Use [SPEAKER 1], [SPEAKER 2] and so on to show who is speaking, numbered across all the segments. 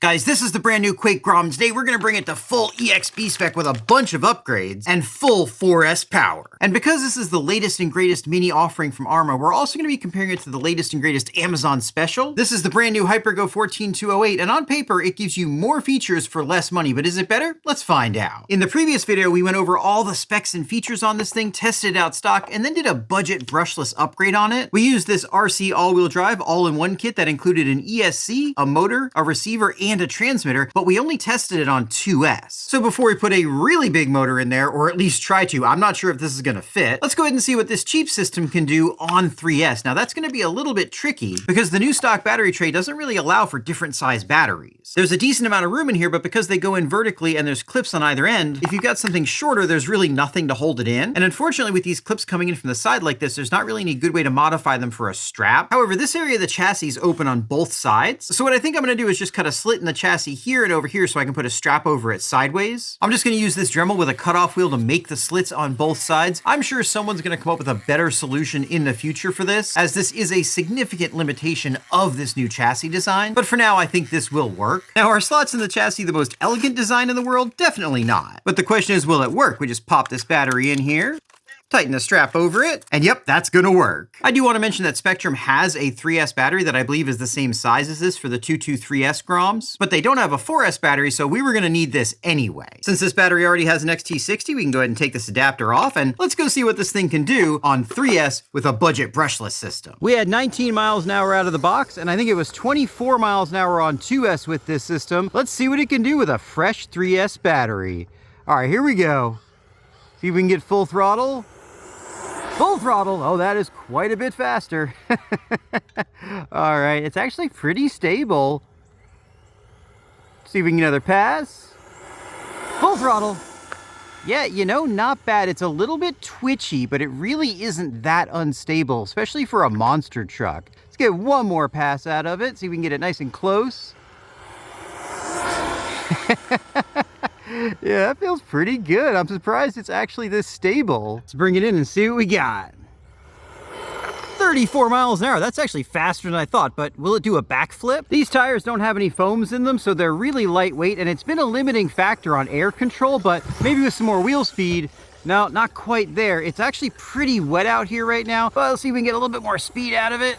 [SPEAKER 1] Guys, this is the brand new Quake Grom. Today we're going to bring it to full EXB spec with a bunch of upgrades and full 4S power. And because this is the latest and greatest mini offering from Arma, we're also going to be comparing it to the latest and greatest Amazon special. This is the brand new HyperGo 14208, and on paper it gives you more features for less money, but is it better? Let's find out. In the previous video, we went over all the specs and features on this thing, tested it out stock, and then did a budget brushless upgrade on it. We used this RC all-wheel drive all-in-one kit that included an ESC, a motor, a receiver, and a transmitter, but we only tested it on 2S. So before we put a really big motor in there, or at least try to, I'm not sure if this is going to fit, let's go ahead and see what this cheap system can do on 3S. Now that's going to be a little bit tricky because the new stock battery tray doesn't really allow for different size batteries. There's a decent amount of room in here, but because they go in vertically and there's clips on either end, if you've got something shorter, there's really nothing to hold it in. And unfortunately, with these clips coming in from the side like this, there's not really any good way to modify them for a strap. However, this area of the chassis is open on both sides. So what I think I'm going to do is just cut a slit in the chassis here and over here so I can put a strap over it sideways. I'm just going to use this Dremel with a cutoff wheel to make the slits on both sides. I'm sure someone's going to come up with a better solution in the future for this, as this is a significant limitation of this new chassis design. But for now, I think this will work. Now, are slots in the chassis the most elegant design in the world? Definitely not. But the question is, will it work? We just pop this battery in here, tighten the strap over it, and yep, that's gonna work. I do want to mention that Spectrum has a 3S battery that I believe is the same size as this for the 223S Groms, but they don't have a 4S battery, so we were gonna need this anyway. Since this battery already has an XT60, we can go ahead and take this adapter off, and let's go see what this thing can do on 3S with a budget brushless system. We had 19 miles an hour out of the box, and I think it was 24 miles an hour on 2S with this system. Let's see what it can do with a fresh 3S battery. All right, here we go. See if we can get full throttle. Full throttle. Oh, that is quite a bit faster. All right, it's actually pretty stable. See if we can get another pass. Full throttle. Yeah, you know, not bad. It's a little bit twitchy, but it really isn't that unstable, especially for a monster truck. Let's get one more pass out of it. See if we can get it nice and close. Yeah, that feels pretty good. I'm surprised it's actually this stable. Let's bring it in and see what we got. 34 miles an hour. That's actually faster than I thought, but will it do a backflip? These tires don't have any foams in them, so they're really lightweight, and it's been a limiting factor on air control, but maybe with some more wheel speed. No, not quite there. It's actually pretty wet out here right now, but let's see if we can get a little bit more speed out of it.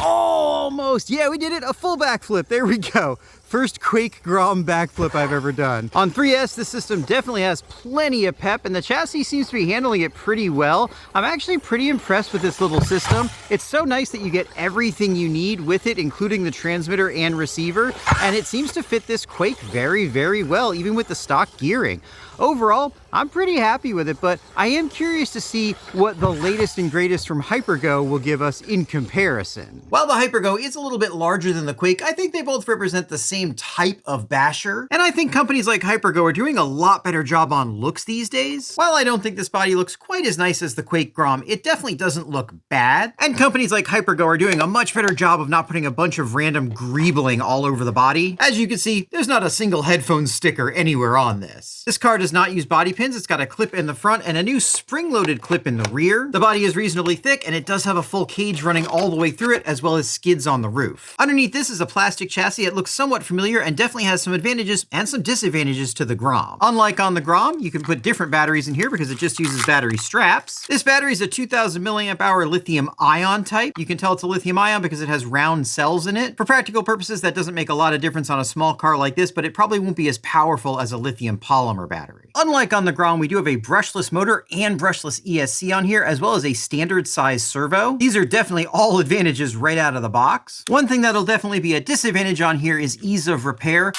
[SPEAKER 1] Almost. Yeah, we did it. A full backflip. There we go. First Quake Grom backflip I've ever done. On 3S, this system definitely has plenty of pep, and the chassis seems to be handling it pretty well. I'm actually pretty impressed with this little system. It's so nice that you get everything you need with it, including the transmitter and receiver, and it seems to fit this Quake very, very well, even with the stock gearing. Overall, I'm pretty happy with it, but I am curious to see what the latest and greatest from HyperGo will give us in comparison. While the HyperGo is a little bit larger than the Quake, I think they both represent the same type of basher, and I think companies like HyperGo are doing a lot better job on looks these days. While I don't think this body looks quite as nice as the Quake Grom, it definitely doesn't look bad, and companies like HyperGo are doing a much better job of not putting a bunch of random greebling all over the body. As you can see, there's not a single headphone sticker anywhere on this. This car does not use body pins. It's got a clip in the front and a new spring-loaded clip in the rear. The body is reasonably thick, and it does have a full cage running all the way through it, as well as skids on the roof. Underneath this is a plastic chassis. It looks somewhat familiar and definitely has some advantages and some disadvantages to the Grom. Unlike on the Grom, you can put different batteries in here because it just uses battery straps. This battery is a 2000 milliamp hour lithium ion type. You can tell it's a lithium ion because it has round cells in it. For practical purposes, that doesn't make a lot of difference on a small car like this, but it probably won't be as powerful as a lithium polymer battery. Unlike on the Grom, we do have a brushless motor and brushless ESC on here, as well as a standard size servo. These are definitely all advantages right out of the box. One thing that'll definitely be a disadvantage on here is ease of repair.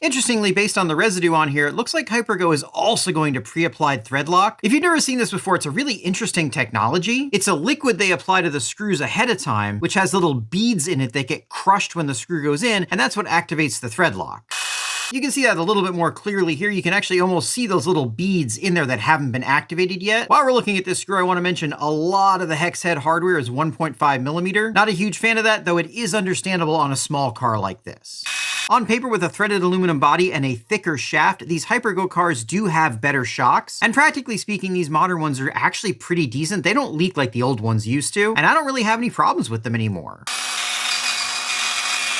[SPEAKER 1] Interestingly, based on the residue on here, it looks like HyperGo is also going to pre-applied thread lock. If you've never seen this before, it's a really interesting technology. It's a liquid they apply to the screws ahead of time, which has little beads in it that get crushed when the screw goes in, and that's what activates the thread lock. You can see that a little bit more clearly here. You can actually almost see those little beads in there that haven't been activated yet. While we're looking at this screw, I want to mention a lot of the hex head hardware is 1.5 millimeter. Not a huge fan of that, though it is understandable on a small car like this. On paper, with a threaded aluminum body and a thicker shaft, these HyperGo cars do have better shocks. And practically speaking, these modern ones are actually pretty decent. They don't leak like the old ones used to, and I don't really have any problems with them anymore.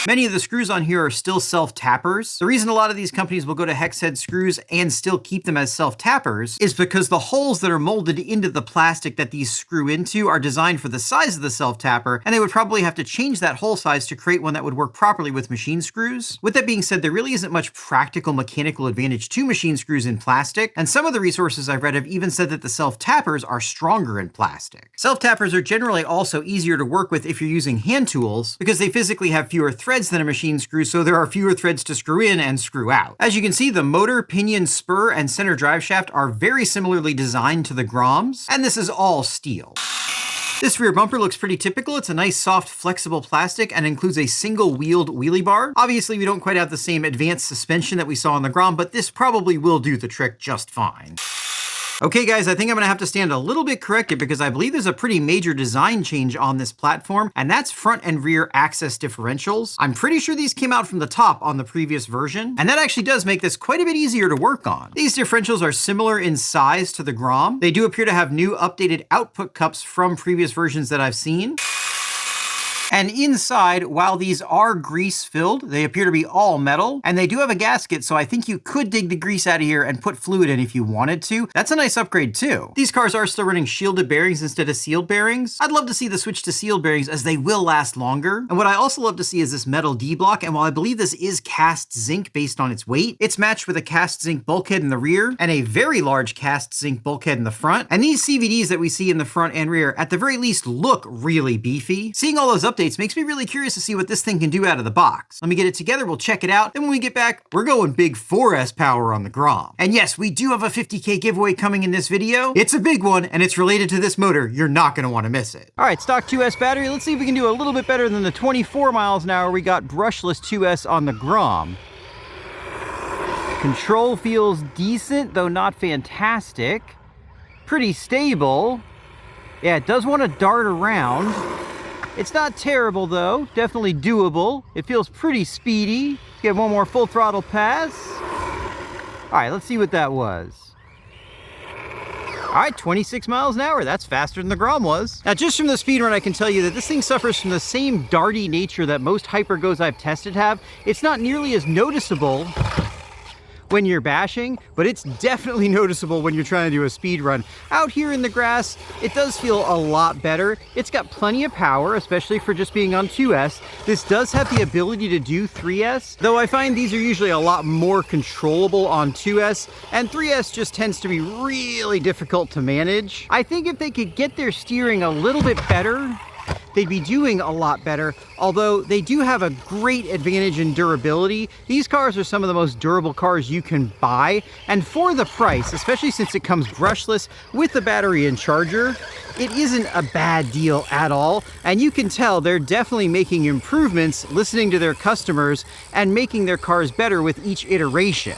[SPEAKER 1] Many of the screws on here are still self-tappers. The reason a lot of these companies will go to hex head screws and still keep them as self-tappers is because the holes that are molded into the plastic that these screw into are designed for the size of the self-tapper, and they would probably have to change that hole size to create one that would work properly with machine screws. With that being said, there really isn't much practical mechanical advantage to machine screws in plastic, and some of the resources I've read have even said that the self-tappers are stronger in plastic. Self-tappers are generally also easier to work with if you're using hand tools, because they physically have fewer threads than a machine screw, so there are fewer threads to screw in and screw out. As you can see, the motor, pinion, spur, and center drive shaft are very similarly designed to the Groms, and this is all steel. This rear bumper looks pretty typical. It's a nice, soft, flexible plastic and includes a single-wheeled wheelie bar. Obviously, we don't quite have the same advanced suspension that we saw on the Grom, but this probably will do the trick just fine. Okay guys, I think I'm gonna have to stand a little bit corrected because I believe there's a pretty major design change on this platform, and that's front and rear access differentials. I'm pretty sure these came out from the top on the previous version, and that actually does make this quite a bit easier to work on. These differentials are similar in size to the Grom. They do appear to have new updated output cups from previous versions that I've seen. And inside, while these are grease-filled, they appear to be all metal, and they do have a gasket, so I think you could dig the grease out of here and put fluid in if you wanted to. That's a nice upgrade too. These cars are still running shielded bearings instead of sealed bearings. I'd love to see the switch to sealed bearings as they will last longer. And what I also love to see is this metal D-block, and while I believe this is cast zinc based on its weight, it's matched with a cast zinc bulkhead in the rear and a very large cast zinc bulkhead in the front. And these CVDs that we see in the front and rear, at the very least, look really beefy. Seeing all those updates makes me really curious to see what this thing can do out of the box. Let me get it together, we'll check it out, then when we get back, we're going big 4S power on the Grom. And yes, we do have a 50K giveaway coming in this video. It's a big one, and it's related to this motor. You're not gonna wanna miss it. All right, stock 2S battery. Let's see if we can do a little bit better than the 24 miles an hour we got brushless 2S on the Grom. Control feels decent, though not fantastic. Pretty stable. Yeah, it does wanna dart around. It's not terrible though, definitely doable. It feels pretty speedy. Get one more full throttle pass. All right, let's see what that was. All right, 26 miles an hour. That's faster than the Grom was. Now, just from the speed run, I can tell you that this thing suffers from the same darty nature that most hypergos I've tested have. It's not nearly as noticeable when you're bashing, but it's definitely noticeable when you're trying to do a speed run. Out here in the grass, it does feel a lot better. It's got plenty of power, especially for just being on 2S. This does have the ability to do 3S, though I find these are usually a lot more controllable on 2S, and 3S just tends to be really difficult to manage. I think if they could get their steering a little bit better, they'd be doing a lot better, although they do have a great advantage in durability. These cars are some of the most durable cars you can buy, and for the price, especially since it comes brushless with the battery and charger, it isn't a bad deal at all, and you can tell they're definitely making improvements, listening to their customers, and making their cars better with each iteration.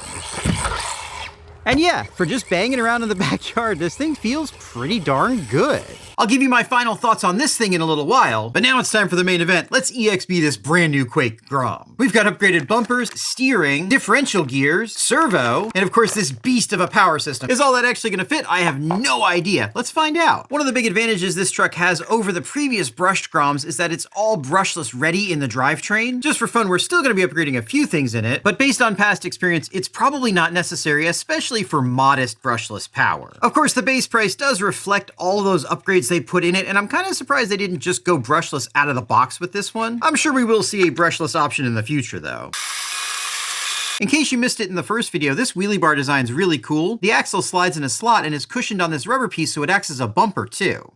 [SPEAKER 1] And yeah, for just banging around in the backyard, this thing feels pretty darn good. I'll give you my final thoughts on this thing in a little while, but now it's time for the main event. Let's EXB this brand new Quake Grom. We've got upgraded bumpers, steering, differential gears, servo, and of course this beast of a power system. Is all that actually gonna fit? I have no idea. Let's find out. One of the big advantages this truck has over the previous brushed Groms is that it's all brushless ready in the drivetrain. Just for fun, we're still gonna be upgrading a few things in it, but based on past experience, it's probably not necessary, especially for modest brushless power. Of course, the base price does reflect all those upgrades they put in it, and I'm kind of surprised they didn't just go brushless out of the box with this one. I'm sure we will see a brushless option in the future though. In case you missed it in the first video, this wheelie bar design is really cool. The axle slides in a slot and is cushioned on this rubber piece so it acts as a bumper too.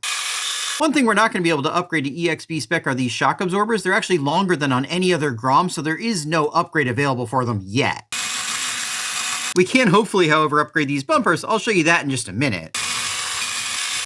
[SPEAKER 1] One thing we're not going to be able to upgrade to EXB spec are these shock absorbers. They're actually longer than on any other Grom, so there is no upgrade available for them yet. We can hopefully, however, upgrade these bumpers. I'll show you that in just a minute.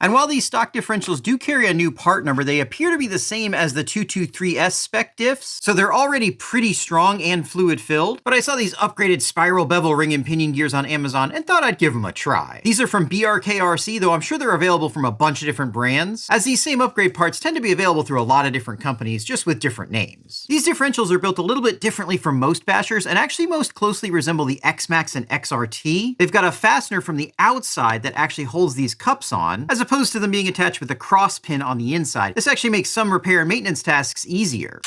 [SPEAKER 1] And while these stock differentials do carry a new part number, they appear to be the same as the 223S spec diffs, so they're already pretty strong and fluid filled, but I saw these upgraded spiral bevel ring and pinion gears on Amazon and thought I'd give them a try. These are from BRKRC, though I'm sure they're available from a bunch of different brands, as these same upgrade parts tend to be available through a lot of different companies, just with different names. These differentials are built a little bit differently from most bashers, and actually most closely resemble the X-Max and XRT. They've got a fastener from the outside that actually holds these cups on, as opposed to them being attached with a cross pin on the inside. This actually makes some repair and maintenance tasks easier.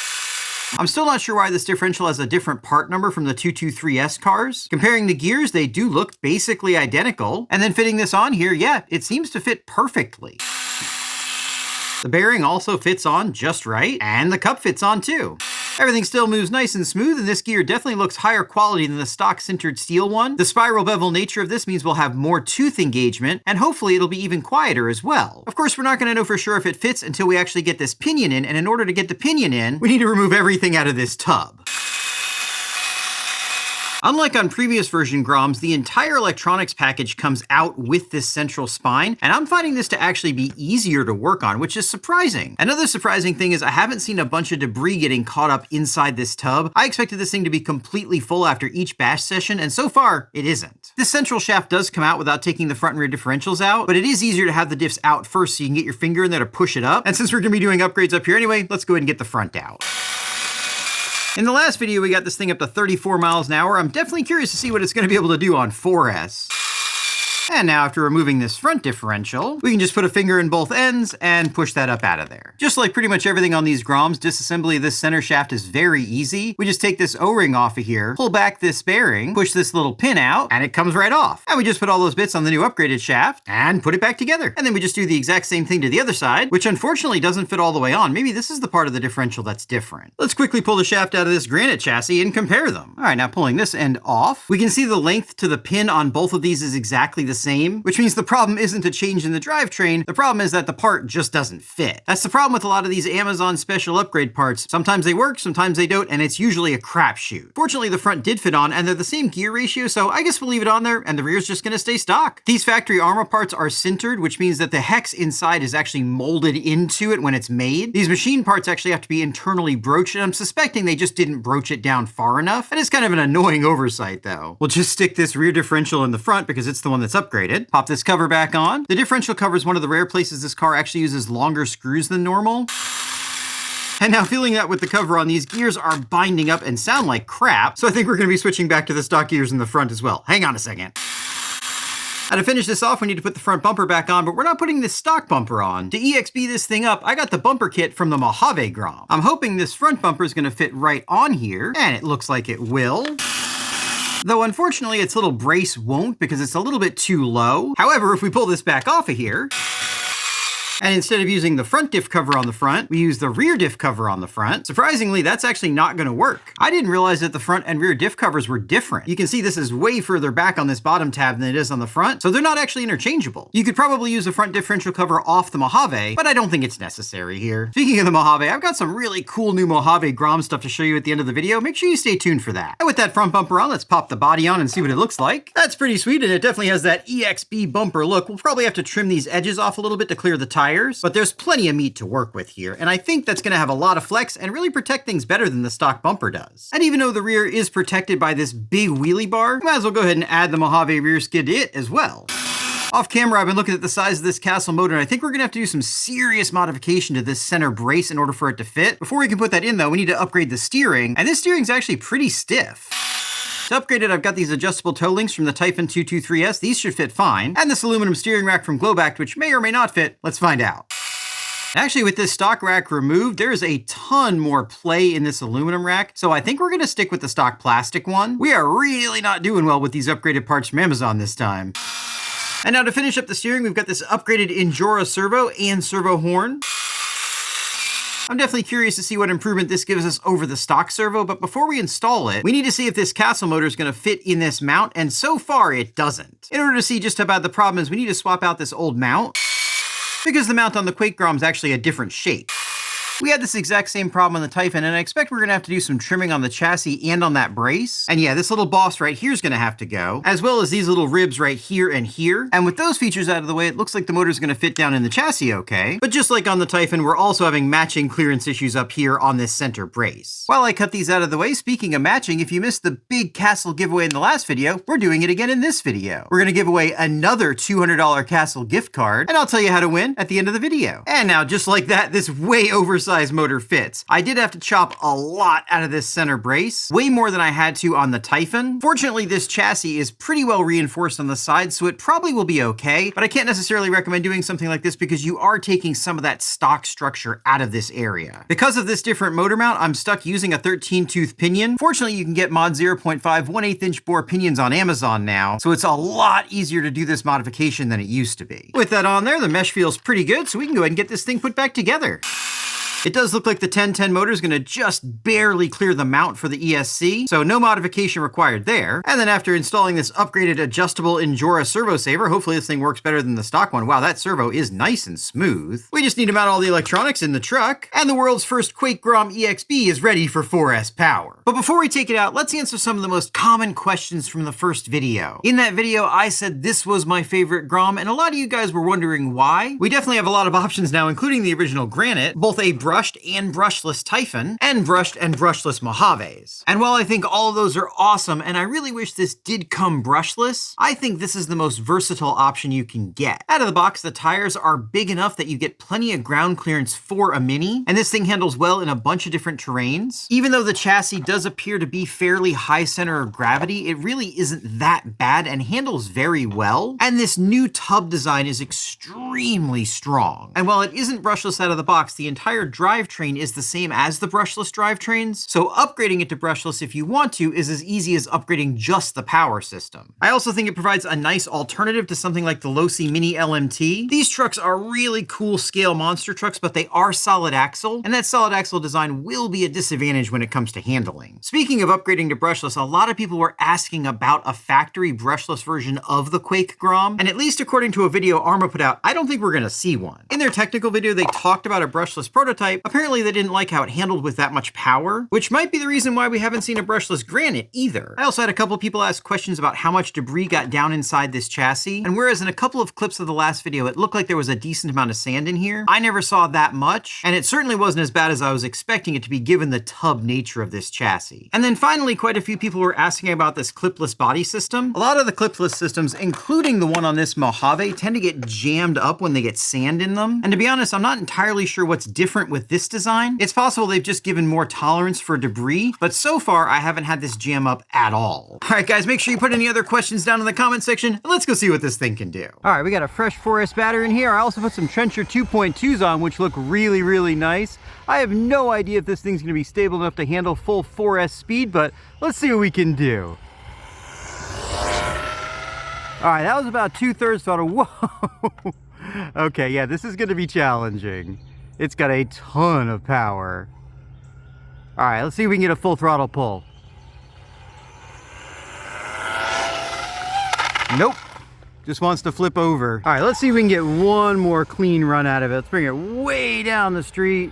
[SPEAKER 1] I'm still not sure why this differential has a different part number from the 223S cars. Comparing the gears, they do look basically identical. And then fitting this on here, yeah, it seems to fit perfectly. The bearing also fits on just right, and the cup fits on too. Everything still moves nice and smooth, and this gear definitely looks higher quality than the stock sintered steel one. The spiral bevel nature of this means we'll have more tooth engagement, and hopefully it'll be even quieter as well. Of course, we're not going to know for sure if it fits until we actually get this pinion in, and in order to get the pinion in, we need to remove everything out of this tub. Unlike on previous version Groms, the entire electronics package comes out with this central spine, and I'm finding this to actually be easier to work on, which is surprising. Another surprising thing is I haven't seen a bunch of debris getting caught up inside this tub. I expected this thing to be completely full after each bash session, and so far, it isn't. This central shaft does come out without taking the front and rear differentials out, but it is easier to have the diffs out first so you can get your finger in there to push it up. And since we're going to be doing upgrades up here anyway, let's go ahead and get the front out. In the last video, we got this thing up to 34 miles an hour. I'm definitely curious to see what it's going to be able to do on 4S. And now after removing this front differential, we can just put a finger in both ends and push that up out of there. Just like pretty much everything on these Groms, disassembly of this center shaft is very easy. We just take this O-ring off of here, pull back this bearing, push this little pin out, and it comes right off. And we just put all those bits on the new upgraded shaft and put it back together. And then we just do the exact same thing to the other side, which unfortunately doesn't fit all the way on. Maybe this is the part of the differential that's different. Let's quickly pull the shaft out of this granite chassis and compare them. All right, now pulling this end off, we can see the length to the pin on both of these is exactly the same, which means the problem isn't a change in the drivetrain. The problem is that the part just doesn't fit. That's the problem with a lot of these Amazon special upgrade parts. Sometimes they work, sometimes they don't, and it's usually a crapshoot. Fortunately, the front did fit on, and they're the same gear ratio, so I guess we'll leave it on there, and the rear's just gonna stay stock. These factory armor parts are sintered, which means that the hex inside is actually molded into it when it's made. These machine parts actually have to be internally broached, and I'm suspecting they just didn't broach it down far enough. And it's kind of an annoying oversight, though. We'll just stick this rear differential in the front because it's the one that's upgraded. Pop this cover back on. The differential cover is one of the rare places this car actually uses longer screws than normal. And now feeling that with the cover on, these gears are binding up and sound like crap, so I think we're going to be switching back to the stock gears in the front as well. Hang on a second. Now to finish this off, we need to put the front bumper back on, but we're not putting this stock bumper on. To EXB this thing up, I got the bumper kit from the Mojave Grom. I'm hoping this front bumper is going to fit right on here, and it looks like it will. Though unfortunately its little brace won't because it's a little bit too low. However, if we pull this back off of here, and instead of using the front diff cover on the front, we use the rear diff cover on the front. Surprisingly, that's actually not going to work. I didn't realize that the front and rear diff covers were different. You can see this is way further back on this bottom tab than it is on the front, so they're not actually interchangeable. You could probably use the front differential cover off the Mojave, but I don't think it's necessary here. Speaking of the Mojave, I've got some really cool new Mojave Grom stuff to show you at the end of the video. Make sure you stay tuned for that. And with that front bumper on, let's pop the body on and see what it looks like. That's pretty sweet, and it definitely has that EXB bumper look. We'll probably have to trim these edges off a little bit to clear the tires, but there's plenty of meat to work with here, and I think that's going to have a lot of flex and really protect things better than the stock bumper does. And even though the rear is protected by this big wheelie bar, we might as well go ahead and add the Mojave rear skid to it as well. Off camera, I've been looking at the size of this castle motor, and I think we're going to have to do some serious modification to this center brace in order for it to fit. Before we can put that in, though, we need to upgrade the steering, and this steering's actually pretty stiff. To upgrade it, I've got these adjustable toe links from the Typhon 223S. These should fit fine. And this aluminum steering rack from Glowback, which may or may not fit. Let's find out. Actually, with this stock rack removed, there's a ton more play in this aluminum rack, so I think we're going to stick with the stock plastic one. We are really not doing well with these upgraded parts from Amazon this time. And now to finish up the steering, we've got this upgraded Injora servo and servo horn. I'm definitely curious to see what improvement this gives us over the stock servo, but before we install it, we need to see if this castle motor is going to fit in this mount, and so far it doesn't. In order to see just how bad the problem is, we need to swap out this old mount, because the mount on the Quake Grom is actually a different shape. We had this exact same problem on the Typhon, and I expect we're going to have to do some trimming on the chassis and on that brace. And yeah, this little boss right here is going to have to go, as well as these little ribs right here and here. And with those features out of the way, it looks like the motor is going to fit down in the chassis okay. But just like on the Typhon, we're also having matching clearance issues up here on this center brace. While I cut these out of the way, speaking of matching, if you missed the big castle giveaway in the last video, we're doing it again in this video. We're going to give away another $200 castle gift card, and I'll tell you how to win at the end of the video. And now, just like that, this way oversized oversized motor fits. I did have to chop a lot out of this center brace, way more than I had to on the Typhon. Fortunately, this chassis is pretty well reinforced on the sides, so it probably will be okay, but I can't necessarily recommend doing something like this because you are taking some of that stock structure out of this area. Because of this different motor mount, I'm stuck using a 13-tooth pinion. Fortunately, you can get mod 0.5 1/8 inch bore pinions on Amazon now, so it's a lot easier to do this modification than it used to be. With that on there, the mesh feels pretty good, so we can go ahead and get this thing put back together. It does look like the 1010 motor is going to just barely clear the mount for the ESC, so no modification required there. And then after installing this upgraded adjustable Injora servo saver, hopefully this thing works better than the stock one. Wow, that servo is nice and smooth. We just need to mount all the electronics in the truck, and the world's first Quake Grom EXB is ready for 4S power. But before we take it out, let's answer some of the most common questions from the first video. In that video, I said this was my favorite Grom, and a lot of you guys were wondering why. We definitely have a lot of options now, including the original Granite, both a brushed and brushless Typhon, and brushed and brushless Mojaves. And while I think all of those are awesome, and I really wish this did come brushless, I think this is the most versatile option you can get. Out of the box, the tires are big enough that you get plenty of ground clearance for a Mini, and this thing handles well in a bunch of different terrains. Even though the chassis does appear to be fairly high center of gravity, it really isn't that bad and handles very well. And this new tub design is extremely strong. And while it isn't brushless out of the box, the entire drivetrain is the same as the brushless drivetrains, so upgrading it to brushless if you want to is as easy as upgrading just the power system. I also think it provides a nice alternative to something like the Losi Mini LMT. These trucks are really cool scale monster trucks, but they are solid axle, and that solid axle design will be a disadvantage when it comes to handling. Speaking of upgrading to brushless, a lot of people were asking about a factory brushless version of the Quake Grom, and at least according to a video Arma put out, I don't think we're gonna see one. In their technical video, they talked about a brushless prototype. Apparently they didn't like how it handled with that much power, which might be the reason why we haven't seen a brushless Granite either. I also had a couple people ask questions about how much debris got down inside this chassis, and whereas in a couple of clips of the last video it looked like there was a decent amount of sand in here, I never saw that much, and it certainly wasn't as bad as I was expecting it to be given the tub nature of this chassis. And then finally, quite a few people were asking about this clipless body system. A lot of the clipless systems, including the one on this Mojave, tend to get jammed up when they get sand in them, and to be honest, I'm not entirely sure what's different with this design. It's possible they've just given more tolerance for debris, but so far I haven't had this jam up at all. All right, guys, make sure you put any other questions down in the comment section, and let's go see what this thing can do. All right, we got a fresh 4S battery in here. I also put some Trencher 2.2s on, which look really, really nice. I have no idea if this thing's gonna be stable enough to handle full 4S speed, but let's see what we can do. All right, that was about 2/3 throttle. Whoa. Okay, yeah, this is gonna be challenging. It's got a ton of power. All right, let's see if we can get a full throttle pull. Nope, just wants to flip over. All right, let's see if we can get one more clean run out of it. Let's bring it way down the street.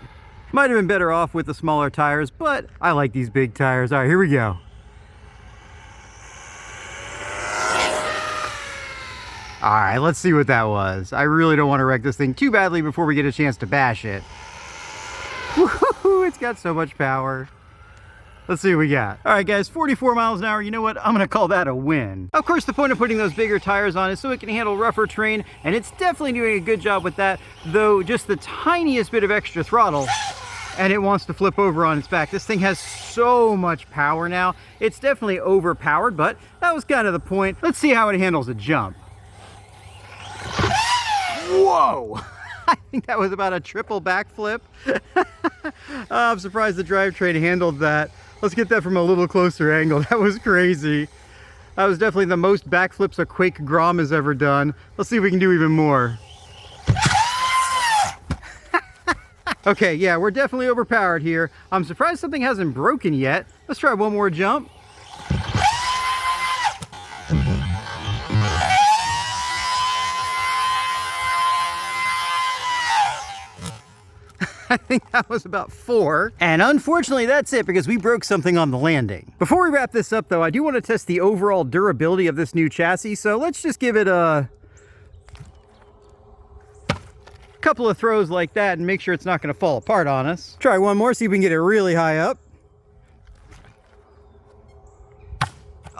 [SPEAKER 1] Might have been better off with the smaller tires, but I like these big tires. All right, here we go. All right, let's see what that was. I really don't want to wreck this thing too badly before we get a chance to bash it. Woohoo, it's got so much power. Let's see what we got. All right, guys, 44 miles an hour. You know what? I'm gonna call that a win. Of course, the point of putting those bigger tires on is so it can handle rougher terrain, and it's definitely doing a good job with that, though just the tiniest bit of extra throttle, and it wants to flip over on its back. This thing has so much power now. It's definitely overpowered, but that was kind of the point. Let's see how it handles a jump. Whoa! I think that was about a triple backflip. I'm surprised the drivetrain handled that. Let's get that from a little closer angle. That was crazy. That was definitely the most backflips a Quake Grom has ever done. Let's see if we can do even more. Okay, yeah, we're definitely overpowered here. I'm surprised something hasn't broken yet. Let's try one more jump. I think that was about 4. And unfortunately, that's it because we broke something on the landing. Before we wrap this up, though, I do want to test the overall durability of this new chassis. So let's just give it a couple of throws like that and make sure it's not going to fall apart on us. Try one more, see if we can get it really high up.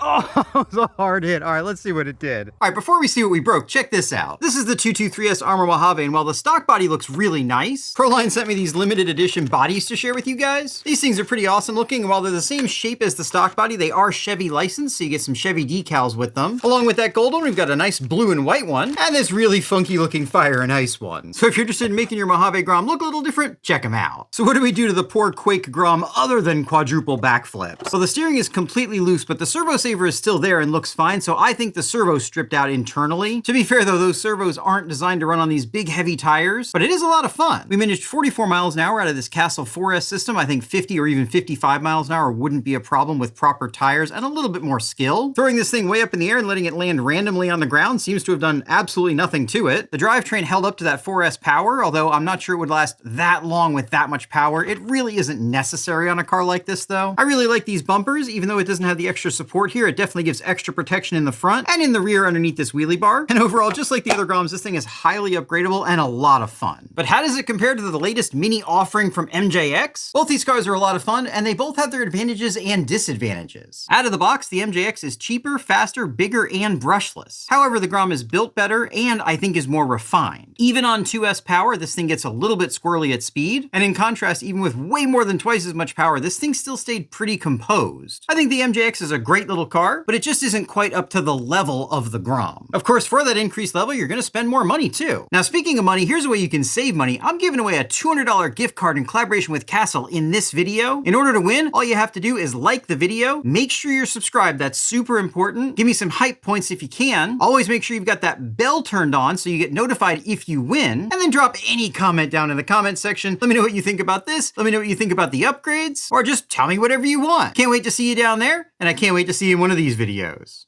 [SPEAKER 1] Oh, it was a hard hit. All right, let's see what it did. All right, before we see what we broke, check this out. This is the 223S Armor Mojave, and while the stock body looks really nice, Proline sent me these limited edition bodies to share with you guys. These things are pretty awesome looking, and while they're the same shape as the stock body, they are Chevy licensed, so you get some Chevy decals with them. Along with that gold one, we've got a nice blue and white one, and this really funky looking fire and ice one. So if you're interested in making your Mojave Grom look a little different, check them out. So what do we do to the poor Quake Grom other than quadruple backflips? Well, the steering is completely loose, but the servo saver is still there and looks fine, so I think the servo's stripped out internally. To be fair though, those servos aren't designed to run on these big heavy tires, but it is a lot of fun. We managed 44 miles an hour out of this Castle 4S system. I think 50 or even 55 miles an hour wouldn't be a problem with proper tires and a little bit more skill. Throwing this thing way up in the air and letting it land randomly on the ground seems to have done absolutely nothing to it. The drivetrain held up to that 4S power, although I'm not sure it would last that long with that much power. It really isn't necessary on a car like this though. I really like these bumpers, even though it doesn't have the extra support here. It definitely gives extra protection in the front and in the rear underneath this wheelie bar. And overall, just like the other Groms, this thing is highly upgradable and a lot of fun. But how does it compare to the latest mini offering from MJX? Both these cars are a lot of fun, and they both have their advantages and disadvantages. Out of the box, the MJX is cheaper, faster, bigger, and brushless. However, the Grom is built better and I think is more refined. Even on 2S power, this thing gets a little bit squirrely at speed, and in contrast, even with way more than twice as much power, this thing still stayed pretty composed. I think the MJX is a great little car, but it just isn't quite up to the level of the Grom. Of course, for that increased level, you're gonna spend more money too. Now, speaking of money, here's a way you can save money. I'm giving away a $200 gift card in collaboration with Castle in this video. In order to win, all you have to do is like the video, make sure you're subscribed, that's super important. Give me some hype points if you can. Always make sure you've got that bell turned on so you get notified if you win, and then drop any comment down in the comment section. Let me know what you think about this, let me know what you think about the upgrades, or just tell me whatever you want. Can't wait to see you down there, and I can't wait to see you in one of these videos.